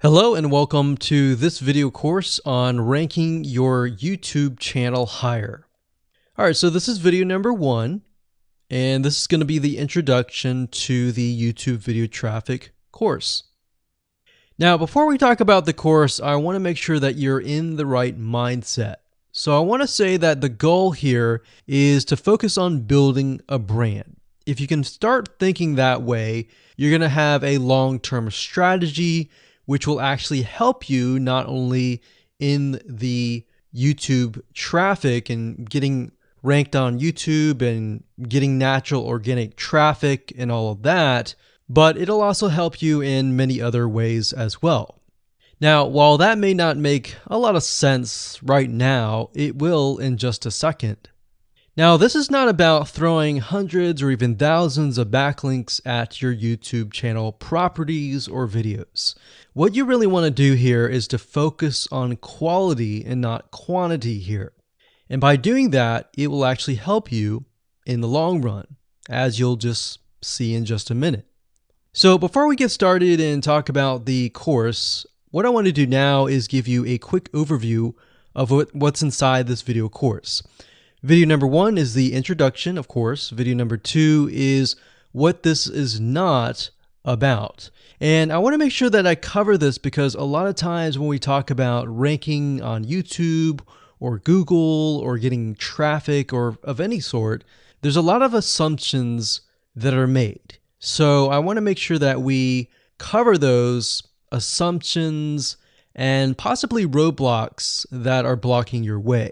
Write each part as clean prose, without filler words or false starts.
Hello and welcome to this video course on ranking your YouTube channel higher. All right, so this is video number 1, and this is going to be the introduction to the YouTube video traffic course. Now, before we talk about the course, I want to make sure that you're in the right mindset. So I want to say that the goal here is to focus on building a brand. If you can start thinking that way, you're going to have a long-term strategy which will actually help you not only in the YouTube traffic and getting ranked on YouTube and getting natural organic traffic and all of that, but it'll also help you in many other ways as well. Now, while that may not make a lot of sense right now, it will in just a second. Now, this is not about throwing hundreds or even thousands of backlinks at your YouTube channel properties or videos. What you really want to do here is to focus on quality and not quantity here. And by doing that, it will actually help you in the long run, as you'll just see in just a minute. So before we get started and talk about the course, what I want to do now is give you a quick overview of what's inside this video course. Video number 1 is the introduction, of course. Video number 2 is what this is not about. And I want to make sure that I cover this because a lot of times when we talk about ranking on YouTube or Google or getting traffic or of any sort, there's a lot of assumptions that are made. So I want to make sure that we cover those assumptions and possibly roadblocks that are blocking your way.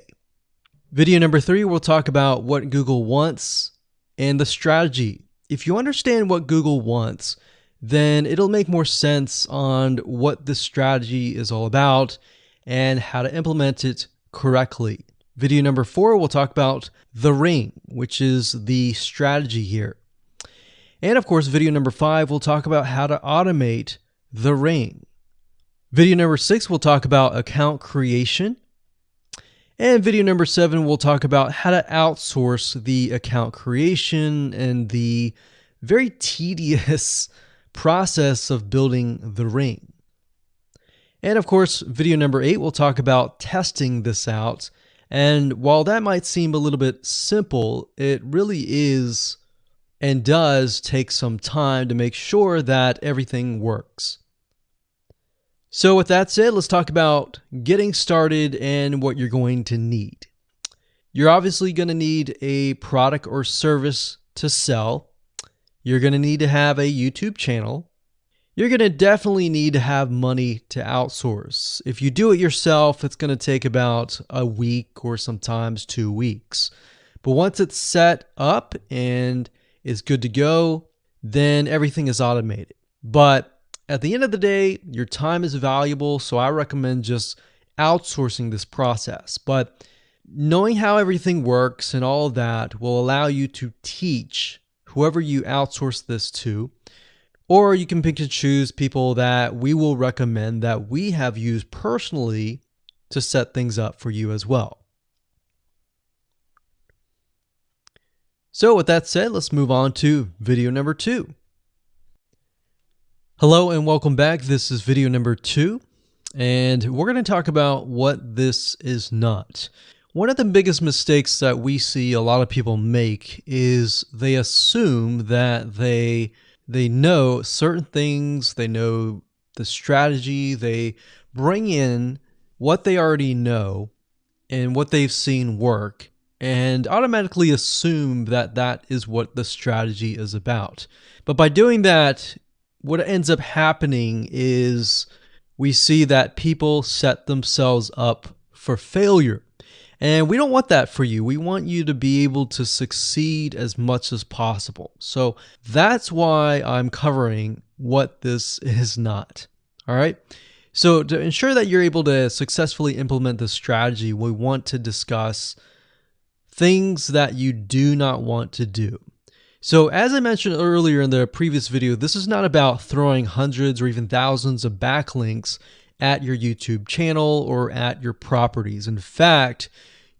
Video number 3, we'll talk about what Google wants and the strategy. If you understand what Google wants, then it'll make more sense on what the strategy is all about and how to implement it correctly. Video number 4, we'll talk about the ring, which is the strategy here. And of course, video number 5, we'll talk about how to automate the ring. Video number 6, we'll talk about account creation. And video number 7, we'll talk about how to outsource the account creation and the very tedious process of building the ring. And of course, video number 8, we'll talk about testing this out. And while that might seem a little bit simple, it really is and does take some time to make sure that everything works. So with that said, let's talk about getting started and what you're going to need. You're obviously going to need a product or service to sell. You're going to need to have a YouTube channel. You're going to definitely need to have money to outsource. If you do it yourself, it's going to take about a week or sometimes 2 weeks. But once it's set up and is good to go, then everything is automated. But at the end of the day, your time is valuable, so I recommend just outsourcing this process. But knowing how everything works and all of that will allow you to teach whoever you outsource this to, or you can pick and choose people that we will recommend that we have used personally to set things up for you as well. So with that said, let's move on to video number 2. Hello and welcome back. This is video number 2, and we're going to talk about what this is not. One of the biggest mistakes that we see a lot of people make is they assume that they know certain things, they know the strategy, they bring in what they already know and what they've seen work, and automatically assume that that is what the strategy is about. But by doing that, what ends up happening is we see that people set themselves up for failure. And we don't want that for you. We want you to be able to succeed as much as possible. So that's why I'm covering what this is not. All right. So to ensure that you're able to successfully implement this strategy, we want to discuss things that you do not want to do. So as I mentioned earlier in the previous video, this is not about throwing hundreds or even thousands of backlinks at your YouTube channel or at your properties. In fact,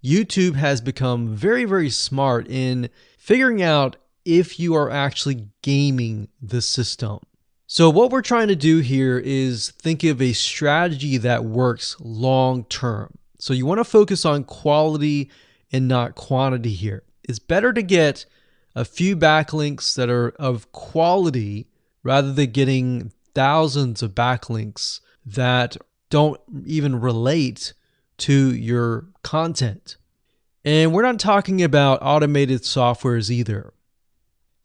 YouTube has become very, very smart in figuring out if you are actually gaming the system. So what we're trying to do here is think of a strategy that works long term. So you want to focus on quality and not quantity here. It's better to get a few backlinks that are of quality rather than getting thousands of backlinks that don't even relate to your content. And we're not talking about automated softwares either.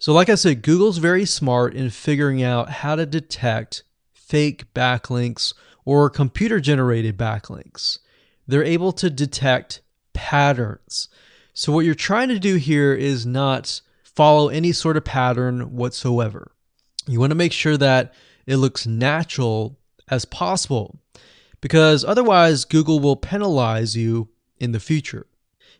So like I said, Google's very smart in figuring out how to detect fake backlinks or computer-generated backlinks. They're able to detect patterns. So what you're trying to do here is not follow any sort of pattern whatsoever. You want to make sure that it looks natural as possible, because otherwise Google will penalize you in the future.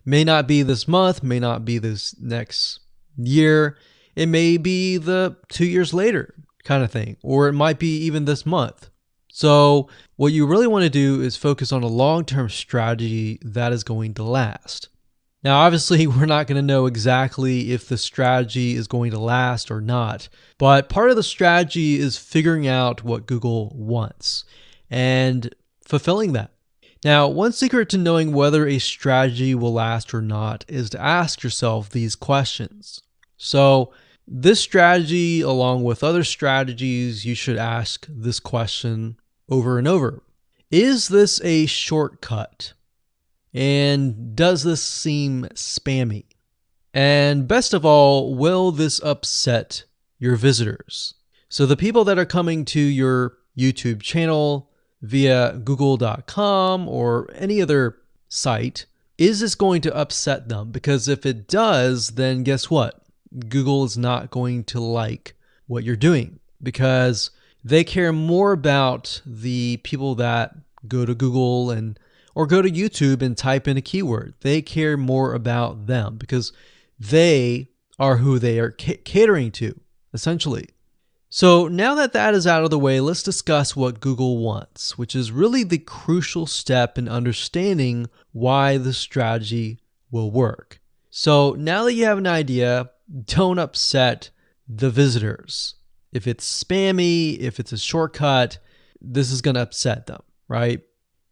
May not be this month, may not be this next year. It may be the 2 years later kind of thing, or it might be even this month. So what you really want to do is focus on a long-term strategy that is going to last. Now, obviously, we're not going to know exactly if the strategy is going to last or not, but part of the strategy is figuring out what Google wants and fulfilling that. Now, one secret to knowing whether a strategy will last or not is to ask yourself these questions. So this strategy, along with other strategies, you should ask this question over and over. Is this a shortcut? And does this seem spammy? And best of all, will this upset your visitors? So the people that are coming to your YouTube channel via google.com or any other site, is this going to upset them? Because if it does, then guess what? Google is not going to like what you're doing, because they care more about the people that go to Google or go to YouTube and type in a keyword. They care more about them because they are who they are catering to, essentially. So now that that is out of the way, let's discuss what Google wants, which is really the crucial step in understanding why the strategy will work. So now that you have an idea, don't upset the visitors. If it's spammy, if it's a shortcut, this is going to upset them, right?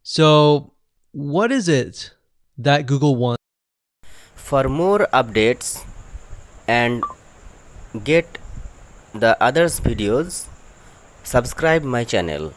So what is it that Google wants? For more updates and get the others videos, subscribe my channel.